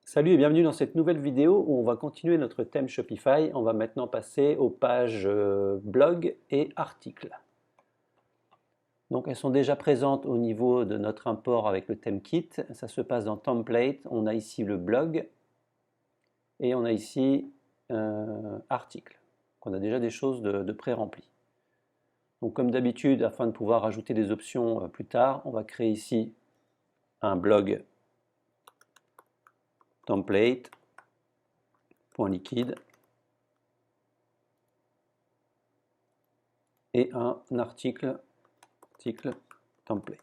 Salut et bienvenue dans cette nouvelle vidéo où on va continuer notre thème Shopify. On va maintenant passer aux pages blog et articles. Donc elles sont déjà présentes au niveau de notre import avec le thème kit. Ça se passe dans Template. On a ici le blog et on a ici article. On a déjà des choses de pré-remplies. Donc comme d'habitude, afin de pouvoir ajouter des options plus tard, on va créer ici un blog template .liquide et un article template.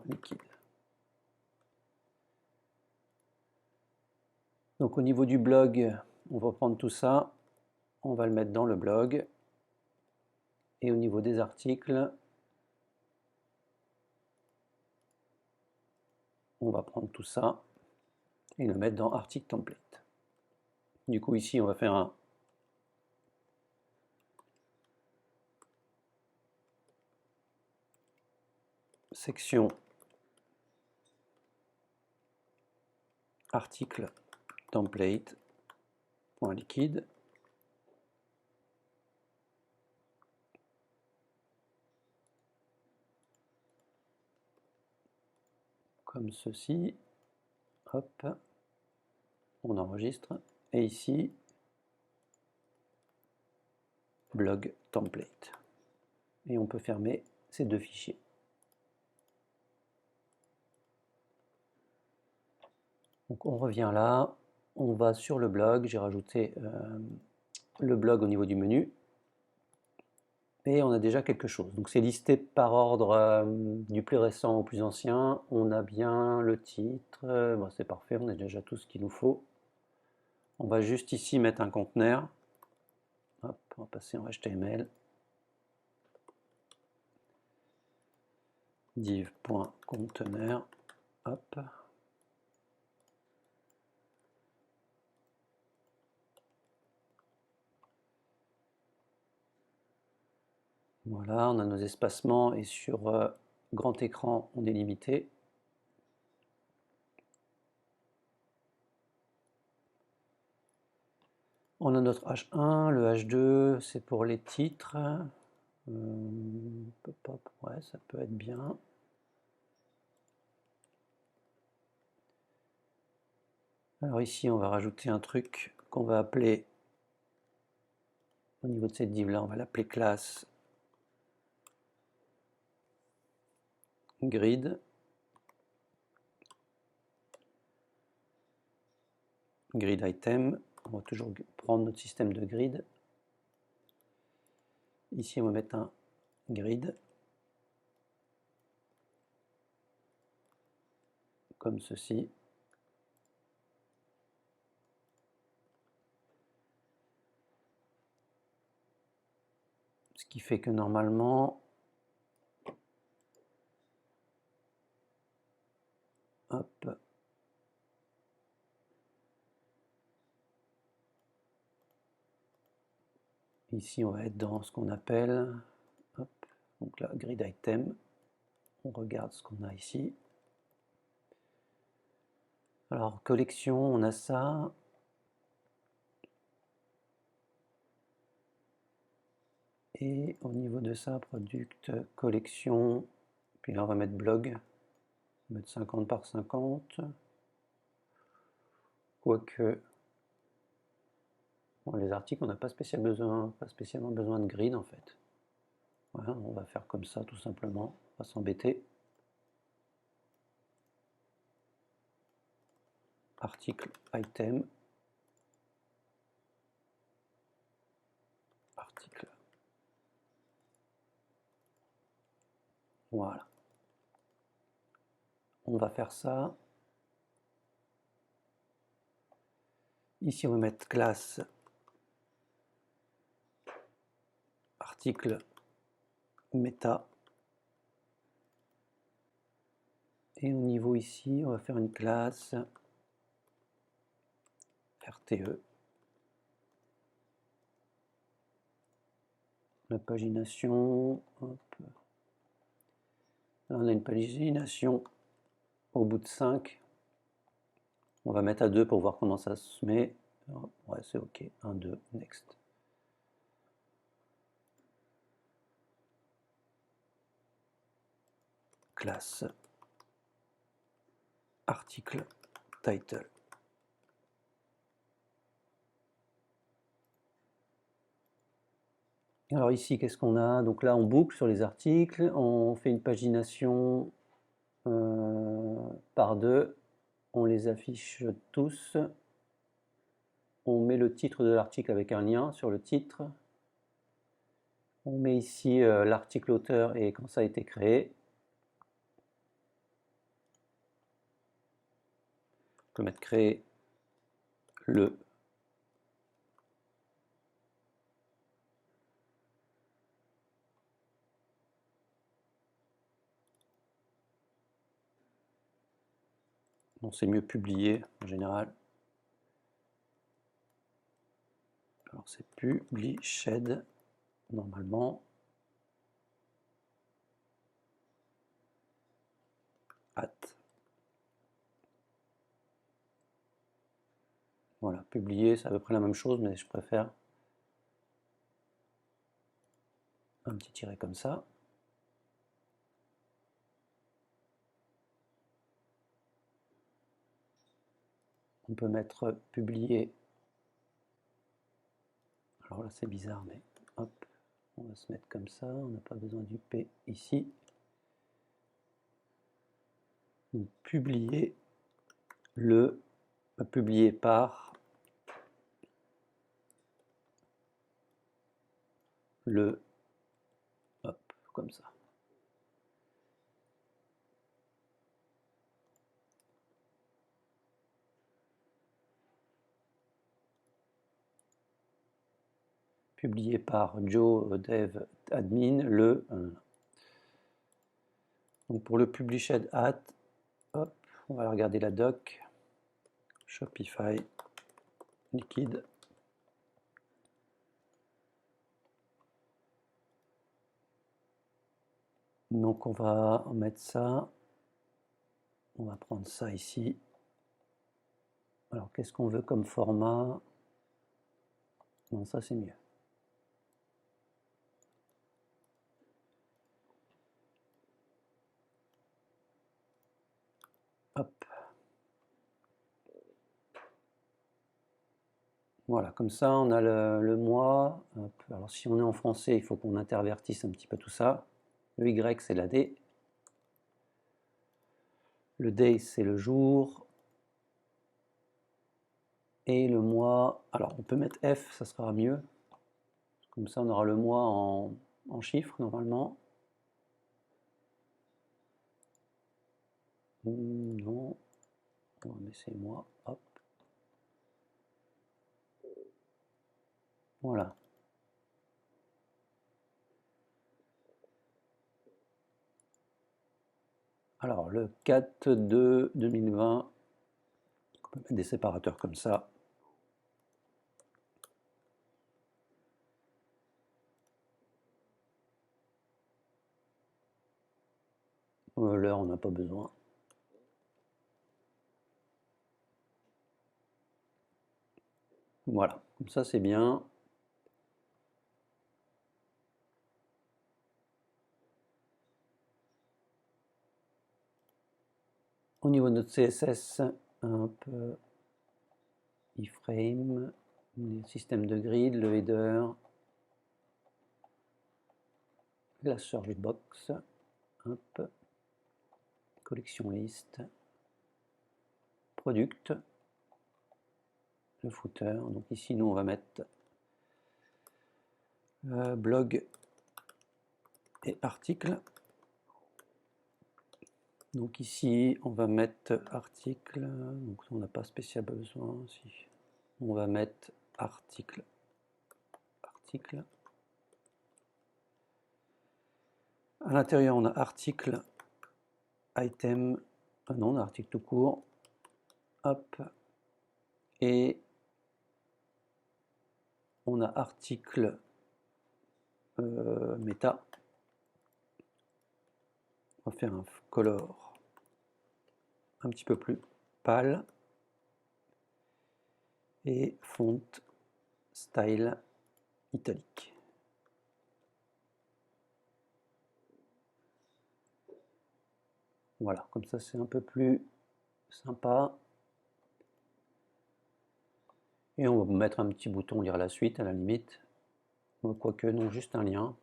Liquide. Donc au niveau du blog, on va prendre tout ça, on va le mettre dans le blog. Et au niveau des articles, on va prendre tout ça et le mettre dans article template. Du coup ici on va faire un section article template .liquide. Comme ceci, hop, on enregistre, et ici, blog template. Et on peut fermer ces deux fichiers. Donc on revient là, on va sur le blog, j'ai rajouté le blog au niveau du menu. Et on a déjà quelque chose. Donc c'est listé par ordre du plus récent au plus ancien. On a bien le titre. Bon, c'est parfait, on a déjà tout ce qu'il nous faut. On va juste ici mettre un conteneur. Hop, on va passer en HTML. Div.conteneur. Hop. Voilà, on a nos espacements et sur grand écran, on est limité. On a notre H1, le H2, c'est pour les titres. Ouais, ça peut être bien. Alors ici, on va rajouter un truc qu'on va appeler, au niveau de cette div-là, on va l'appeler classe grid. Grid item, on va toujours prendre notre système de grid. Ici, on va mettre un grid, comme ceci. Ce qui fait que normalement, hop, ici on va être dans ce qu'on appelle, hop, donc là, grid item, on regarde ce qu'on a ici. Alors, collection, on a ça. Et au niveau de ça, product, collection, puis là on va mettre blog, on va mettre 50 par 50. Quoique, bon, les articles, on n'a pas spécialement besoin de grid en fait. Voilà, on va faire comme ça tout simplement, on va s'embêter. Article, item, article. Voilà. On va faire ça. Ici, on va mettre classe article meta. Et au niveau ici, on va faire une classe RTE. La pagination, hop. Là, on a une pagination au bout de 5. On va mettre à 2 pour voir comment ça se met. Ouais, c'est OK. 1, 2, next. Classe, article, title. Alors ici, qu'est-ce qu'on a? Donc là, on boucle sur les articles, on fait une pagination par 2, on les affiche tous, on met le titre de l'article avec un lien sur le titre, on met ici l'article auteur et quand ça a été créé. On peut mettre créer le. Non, c'est mieux publié en général. Alors c'est published normalement. At. Voilà, publier, c'est à peu près la même chose, mais je préfère un petit tiret comme ça. On peut mettre publier. Alors là, c'est bizarre, mais hop, on va se mettre comme ça. On n'a pas besoin du P ici. Donc, publier le, publier par le, hop, comme ça. Publié par Joe Dev Admin, le. Donc pour le published at, hop, on va regarder la doc. Shopify, liquide. Donc on va mettre ça. On va prendre ça ici. Alors qu'est-ce qu'on veut comme format? Non, ça c'est mieux. Hop. Voilà, comme ça on a le mois. Hop. Alors si on est en français, il faut qu'on intervertisse un petit peu tout ça. Le Y c'est la D. Le day c'est le jour. Et le mois, alors on peut mettre F, ça sera mieux. Comme ça on aura le mois en chiffres normalement. Non, on va mettre ces mois, hop. Voilà. Alors le 4/2/2020, on peut mettre des séparateurs comme ça. L'heure, on n'a pas besoin. Voilà, comme ça c'est bien. Au niveau de notre CSS, un peu iframe, le système de grid, le header, la search box, hop, collection liste, product, le footer. Donc ici, nous, on va mettre blog et article. Donc ici, on va mettre article. Donc on n'a pas spécialement besoin. Si. On va mettre article. Article. À l'intérieur, on a article, item. Ah non, on a article tout court. Hop. Et on a article méta. On va faire un color un petit peu plus pâle et font style italique. Voilà, comme ça c'est un peu plus sympa. Et on va mettre un petit bouton lire la suite à la limite. Quoique non, juste un lien.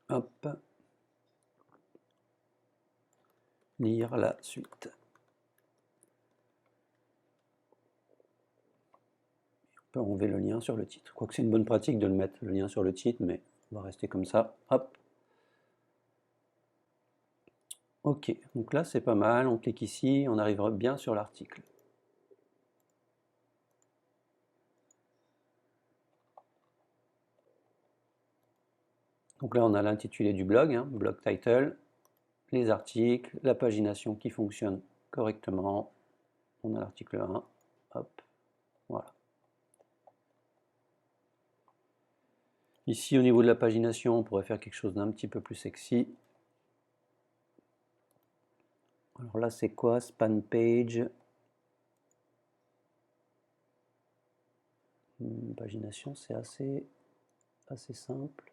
Hop. Lire la suite. On peut enlever le lien sur le titre. Quoique c'est une bonne pratique de le mettre, le lien sur le titre, mais on va rester comme ça. Hop. Ok, donc là c'est pas mal. On clique ici, on arrivera bien sur l'article. Donc là on a l'intitulé du blog, hein, blog title, les articles, la pagination qui fonctionne correctement. On a l'article 1, hop, voilà. Ici au niveau de la pagination, on pourrait faire quelque chose d'un petit peu plus sexy. Alors là c'est quoi? Span page. Pagination c'est assez simple.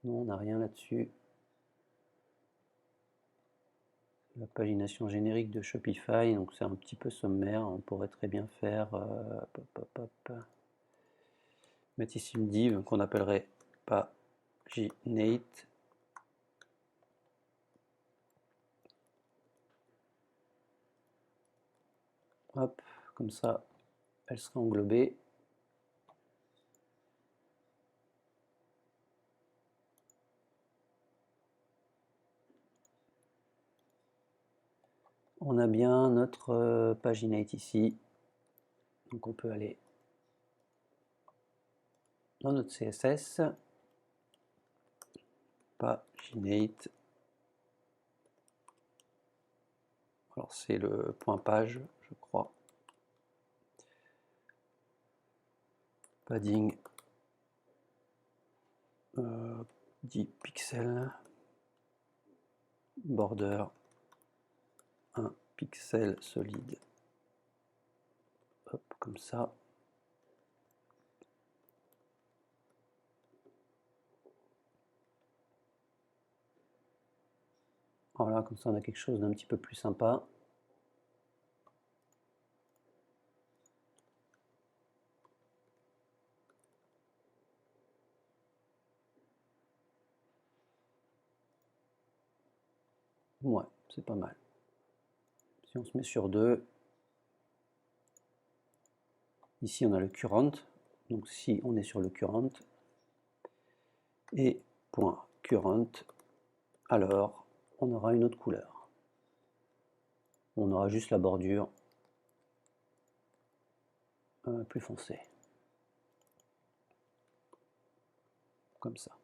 Non, on n'a rien là-dessus. La pagination générique de Shopify, donc c'est un petit peu sommaire. On pourrait très bien faire mettre ici une div qu'on appellerait paginate. Hop, comme ça, elle sera englobée. On a bien notre paginate ici. Donc on peut aller dans notre CSS. Paginate. Alors c'est le point page, je crois. Padding 10 pixels. Border 1 pixel solide. Hop, comme ça. Voilà, comme ça on a quelque chose d'un petit peu plus sympa. Ouais, c'est pas mal. Si on se met sur 2, ici on a le current. Donc si on est sur le current et point current, alors on aura une autre couleur. On aura juste la bordure plus foncée. Comme ça.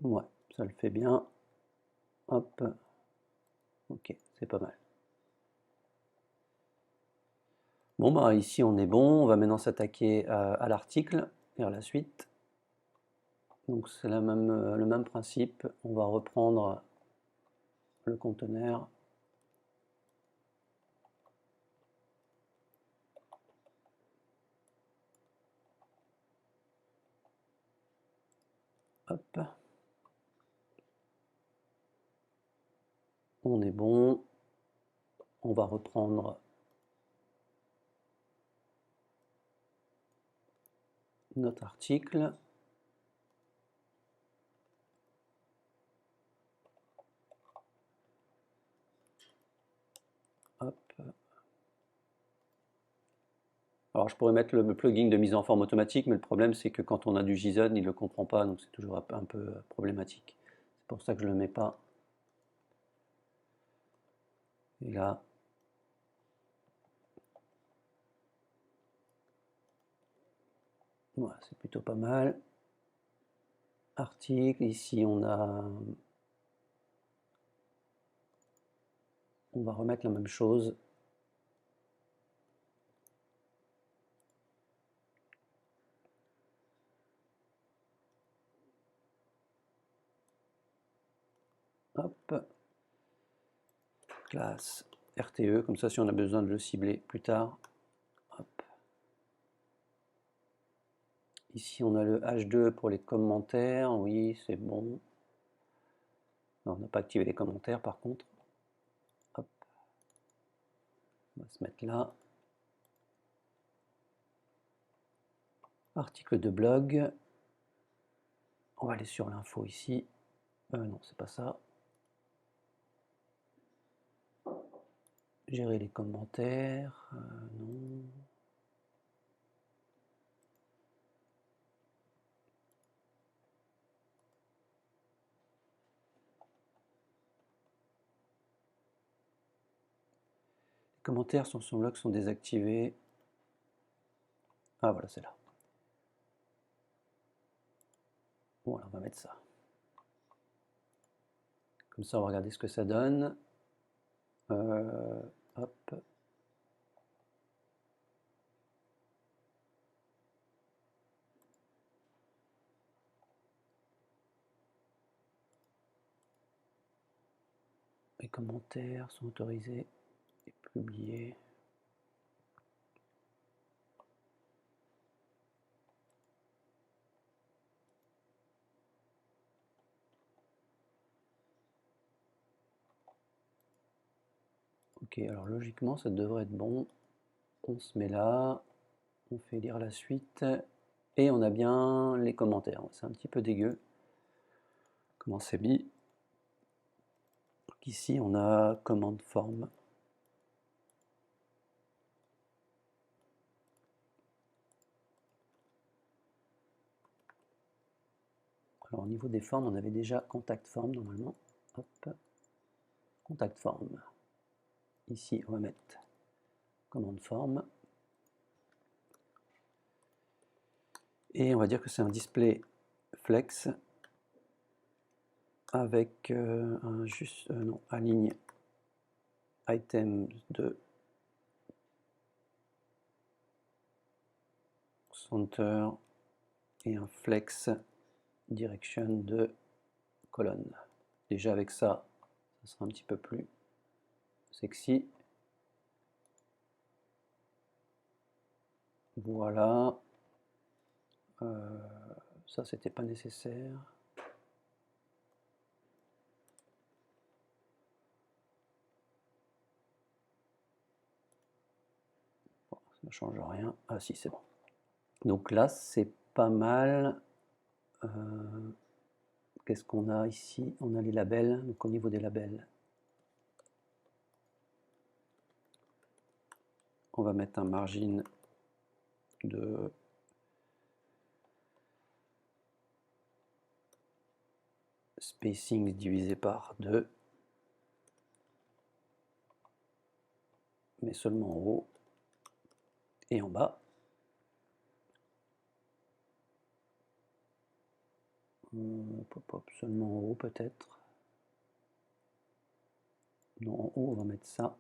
Ouais, ça le fait bien. Hop. Ok, c'est pas mal. Bon, bah ici on est bon. On va maintenant s'attaquer à l'article, vers la suite. Donc c'est le même principe. On va reprendre le conteneur. Hop. On est bon. On va reprendre notre article. Hop. Alors je pourrais mettre le plugin de mise en forme automatique, mais le problème c'est que quand on a du JSON, il ne le comprend pas, donc c'est toujours un peu problématique. C'est pour ça que je ne le mets pas. Et là, Voilà, c'est plutôt pas mal. Article, ici on va remettre la même chose. Hop, classe RTE, comme ça si on a besoin de le cibler plus tard. Hop. Ici on a le H2 pour les commentaires, oui c'est bon. Non, on n'a pas activé les commentaires par contre. Hop. On va se mettre là. Article de blog. On va aller sur l'info ici. Non, c'est pas ça. Gérer les commentaires. Non. Les commentaires sur son blog sont désactivés. Ah voilà, c'est là. Bon, alors on va mettre ça. Comme ça, on va regarder ce que ça donne. Hop. Les commentaires sont autorisés et publiés. Ok, alors logiquement, ça devrait être bon. On se met là, on fait lire la suite, et on a bien les commentaires. C'est un petit peu dégueu comment c'est mis. Donc ici, on a commande forme. Alors au niveau des formes, on avait déjà contact form normalement. Hop, contact form. Ici, on va mettre commande forme. Et on va dire que c'est un display flex avec un ligne item de center et un flex direction de colonne. Déjà avec ça, ça sera un petit peu plus sexy. Voilà. Ça, c'était pas nécessaire. Bon, ça ne change rien. Ah si, c'est bon. Donc là, c'est pas mal. Qu'est-ce qu'on a ici? On a les labels. Donc au niveau des labels, on va mettre un margin de spacing divisé par 2, mais seulement en haut et en bas. Seulement en haut peut-être. Non, en haut on va mettre ça.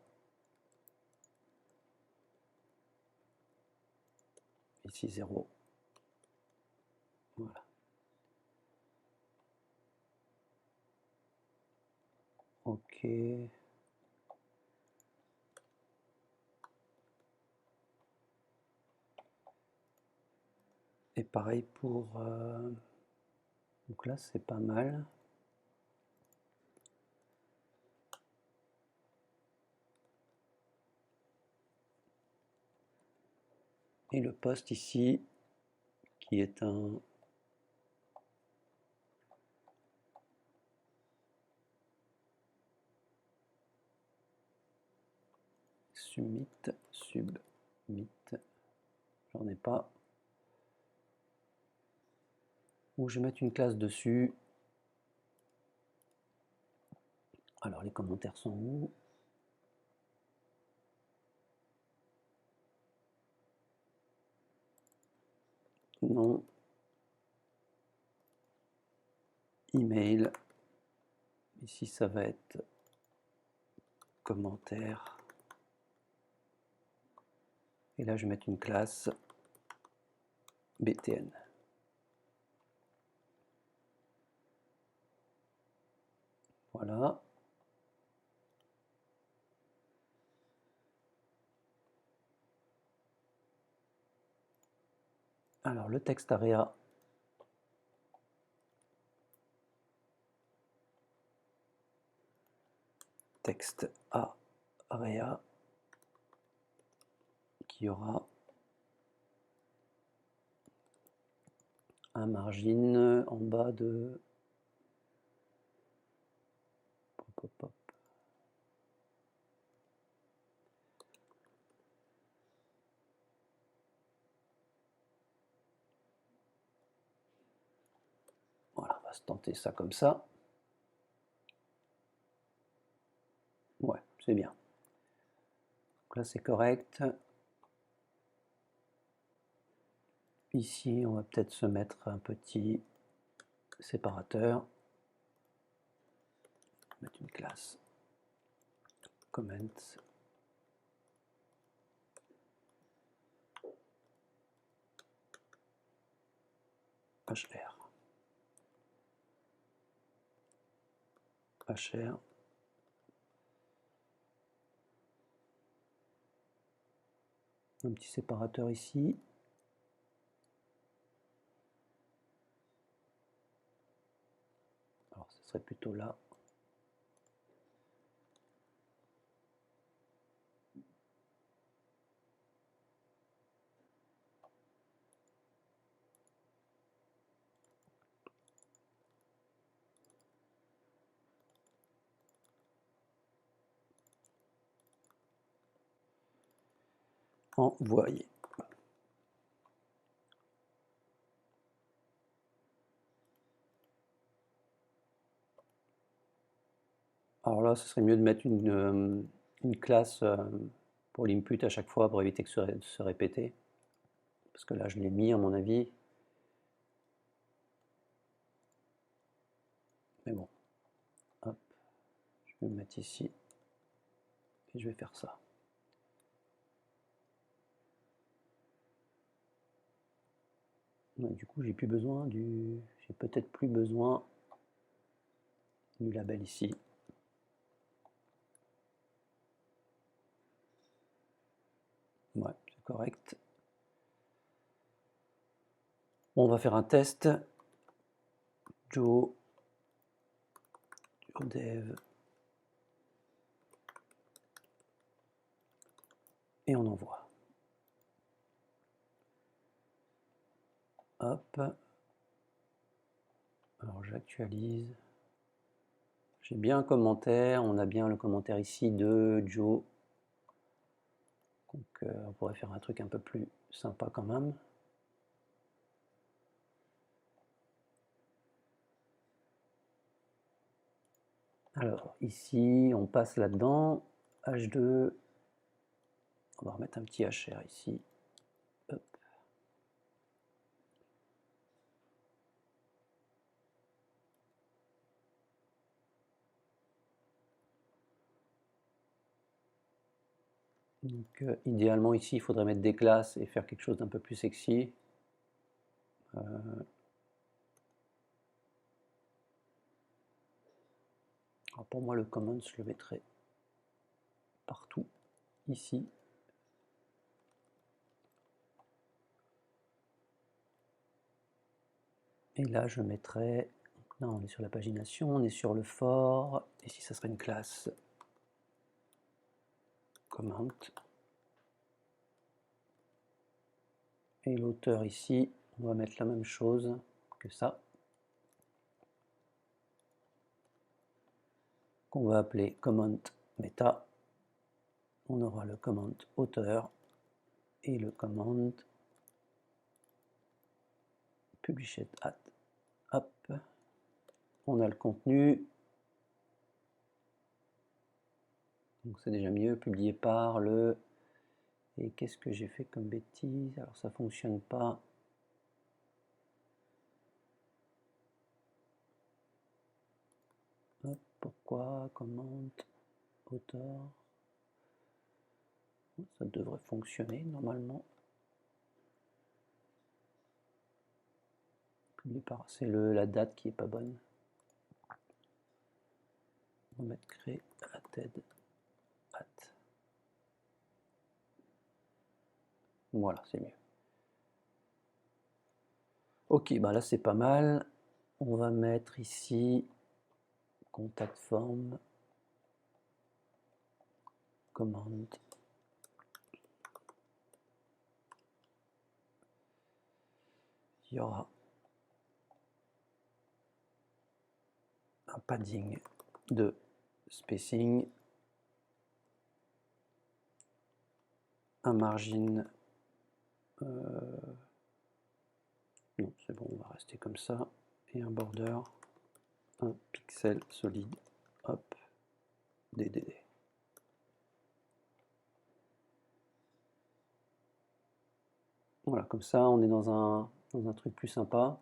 Ici 0. Voilà. Ok. Et pareil pour... donc là c'est pas mal. Et le post ici, qui est un submit, j'en ai pas. Ou je vais mettre une classe dessus. Alors les commentaires sont où? nom, email, ici ça va être commentaire, et là je vais mettre une classe btn. Voilà. Alors le texte area, texte area, qui aura un margin en bas de voilà, on va se tenter ça comme ça. Ouais, c'est bien. Donc là c'est correct. Ici on va peut-être se mettre un petit séparateur. Mettre une classe comments. HR. HR. Un petit séparateur ici. Alors, ce serait plutôt là. Envoyer. Alors là, ce serait mieux de mettre une classe pour l'input à chaque fois pour éviter que de se répéter. Parce que là, je l'ai mis à mon avis. Mais bon, hop, je vais me mettre ici et je vais faire ça. Ouais, du coup, j'ai peut-être plus besoin du label ici. Ouais, c'est correct. Bon, on va faire un test. Joe dev. Et on envoie. Hop. Alors j'actualise. J'ai bien un commentaire. On a bien le commentaire ici de Joe. Donc on pourrait faire un truc un peu plus sympa quand même. Alors ici, on passe là-dedans. H2. On va remettre un petit HR ici. Hop. Donc idéalement ici, il faudrait mettre des classes et faire quelque chose d'un peu plus sexy. Alors pour moi, le command, je le mettrai partout, ici. Et là, je mettrai... Là, on est sur la pagination, on est sur le for. Ici, ça serait une classe comment. Et l'auteur ici, on va mettre la même chose que ça. Qu'on va appeler comment meta. On aura le comment auteur et le comment published at. Hop. On a le contenu. Donc c'est déjà mieux, publié par le... Et qu'est-ce que j'ai fait comme bêtise? Alors ça fonctionne pas. Hop, pourquoi, commande, auteur. Ça devrait fonctionner normalement. C'est la date qui est pas bonne. On va mettre créer added at. Voilà, c'est mieux. Ok, bah là c'est pas mal. On va mettre ici contact form, commande. Il y aura un padding de spacing, un margin. Non, c'est bon, on va rester comme ça. Et un border, un pixel solide, hop, DDD. Voilà, comme ça, on est dans un truc plus sympa.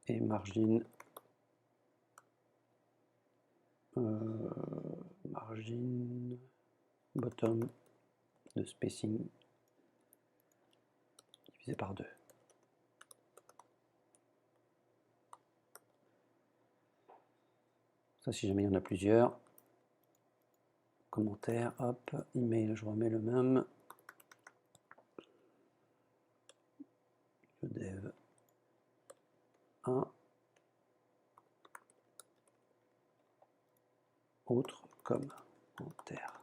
Et margin, margin bottom de spacing divisé par 2. Ça, si jamais il y en a plusieurs. Commentaire, hop, email, je remets le même. Le dev 1. Autre commentaire.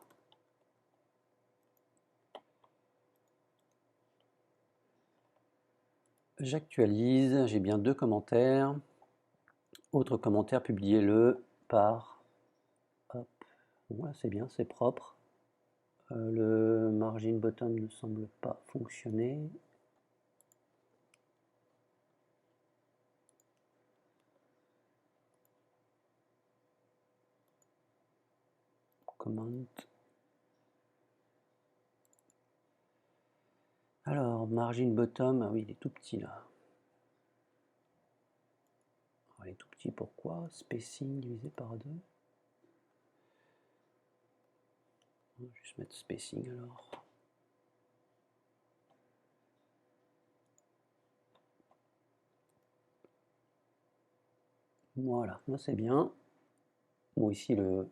J'actualise, j'ai bien 2 commentaires. Autre commentaire, publiez-le par. Hop, voilà, c'est bien, c'est propre. Le margin bottom ne semble pas fonctionner. Comment. Alors, margin bottom, ah oui, il est tout petit là. Alors, il est tout petit, pourquoi? Spacing divisé par 2. On va juste mettre spacing alors. Voilà, là c'est bien. Bon, ici le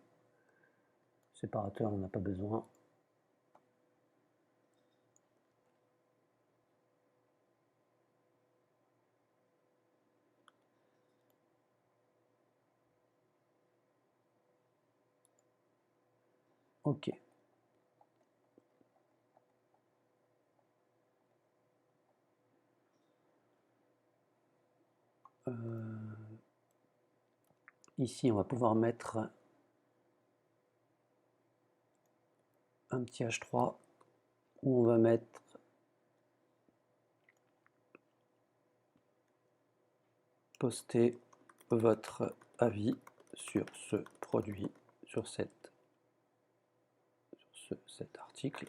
séparateur, on n'a pas besoin. Ok. Ici, on va pouvoir mettre un petit H3 où on va mettre poster votre avis sur ce produit, sur cet article.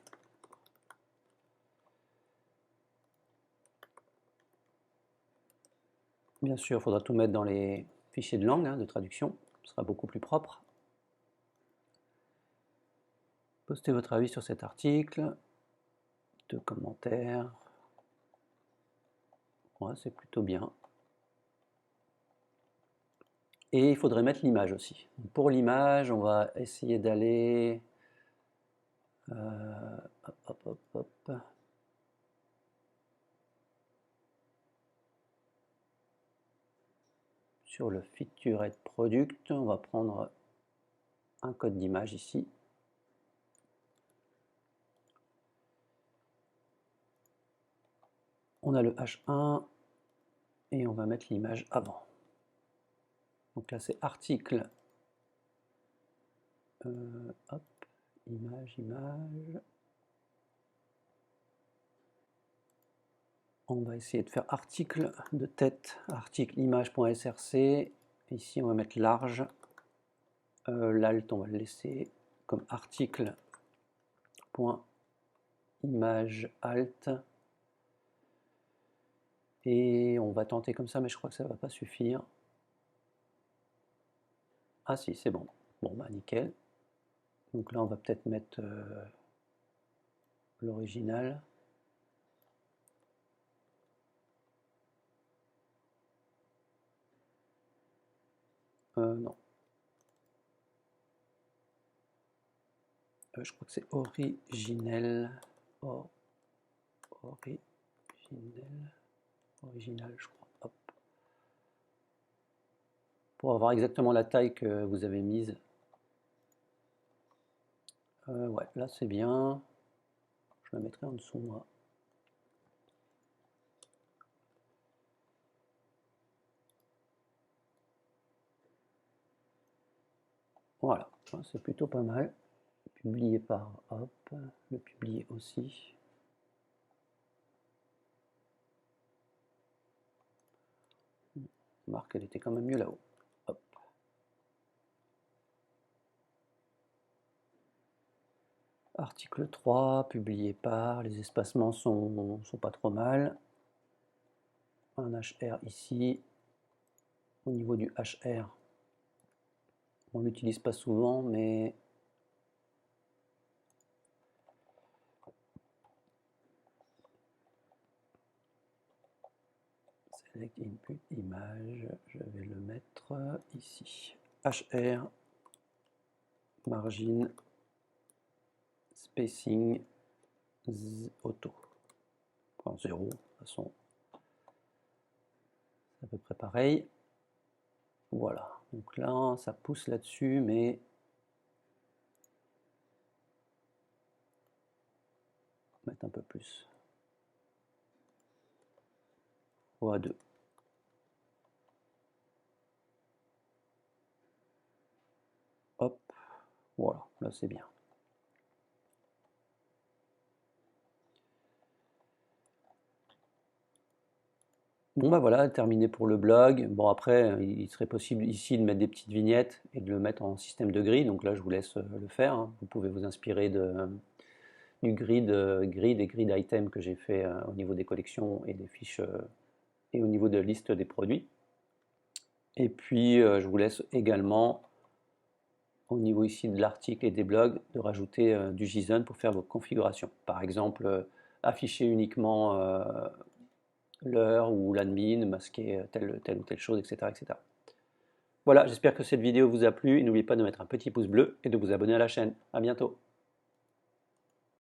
Bien sûr, il faudra tout mettre dans les fichiers de langue, de traduction, ce sera beaucoup plus propre. Postez votre avis sur cet article, 2 commentaires, ouais, c'est plutôt bien. Et il faudrait mettre l'image aussi. Pour l'image, on va essayer d'aller hop. Sur le featured product, on va prendre un code d'image ici. On a le H1 et on va mettre l'image avant. Donc là c'est article, hop, image. On va essayer de faire article de tête, article image.src. Ici on va mettre large. L'alt on va le laisser comme article.image alt. Et on va tenter comme ça, mais je crois que ça ne va pas suffire. Ah si, c'est bon. Bon, bah nickel. Donc là, on va peut-être mettre l'original. Non. Je crois que c'est originel. Original, je crois. Hop. Pour avoir exactement la taille que vous avez mise. Ouais, là c'est bien. Je la mettrai en dessous, moi. Voilà, c'est plutôt pas mal. Publier par, hop, le publier aussi. Remarque, elle était quand même mieux là-haut. Hop. Article 3, publié par, les espacements sont pas trop mal. Un HR ici. Au niveau du HR, on ne l'utilise pas souvent, mais Select Input Image, je vais le mettre ici. HR, Margin, Spacing, Auto. 0, de toute façon, c'est à peu près pareil. Voilà, donc là, ça pousse là-dessus, mais on va mettre un peu plus. A2. Hop, voilà, là c'est bien. Bon bah voilà, terminé pour le blog. Bon après, il serait possible ici de mettre des petites vignettes et de le mettre en système de grid. Donc là, je vous laisse le faire, hein. Vous pouvez vous inspirer du grid et grid item que j'ai fait au niveau des collections et des fiches et au niveau de la liste des produits. Et puis, je vous laisse également, au niveau ici de l'article et des blogs, de rajouter du JSON pour faire vos configurations. Par exemple, afficher uniquement l'heure ou l'admin, masquer telle ou telle chose, etc., etc. Voilà, j'espère que cette vidéo vous a plu et n'oubliez pas de mettre un petit pouce bleu et de vous abonner à la chaîne. À bientôt.